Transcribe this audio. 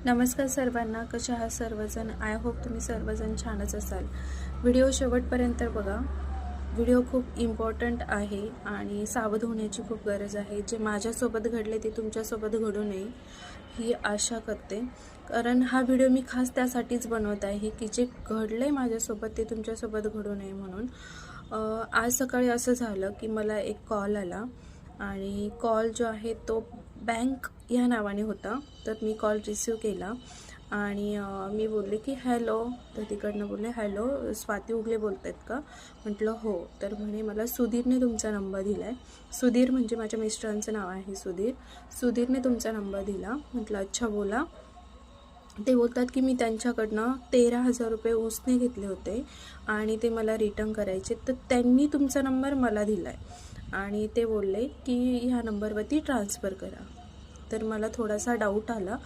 नमस्कार सर्वांना, कसे आहात सर्वजण? आय होप तुम्ही सर्वजण छानच असाल. व्हिडिओ शेवटपर्यंत बघा. व्हिडिओ खूप इम्पॉर्टंट आहे आणि सावध होण्याची खूप गरज आहे. जे माझ्यासोबत घडले ते तुमच्यासोबत घडू नये ही आशा करते. कारण हा व्हिडिओ मी खास त्यासाठीच बनवत आहे की जे घडले माझ्यासोबत ते तुमच्यासोबत घडू नये म्हणून. आज सकाळी असं झालं की मला एक कॉल आला आणि कॉल जो आहे तो बँक ह्या नावाने होता. तर मी कॉल रिसीव केला आणि मी बोलले की हॅलो. तर तिकडनं बोलले हॅलो, स्वाती उगले बोलत आहेत का? म्हटलं हो. तर म्हणे मला सुधीरने तुमचा नंबर दिला आहे. सुधीर म्हणजे माझ्या मिस्टरांचं नाव आहे सुधीर. सुधीरने तुमचा नंबर दिला. म्हटलं अच्छा बोला. ते बोलतात की मी त्यांच्याकडनं 13,000 रुपये उसने घेतले होते आणि ते मला रिटर्न करायचे, तर त्यांनी तुमचा नंबर मला दिला आहे आणि ते बोलले की ह्या नंबरवरती ट्रान्सफर करा. तर मला थोडासा डाऊट आला.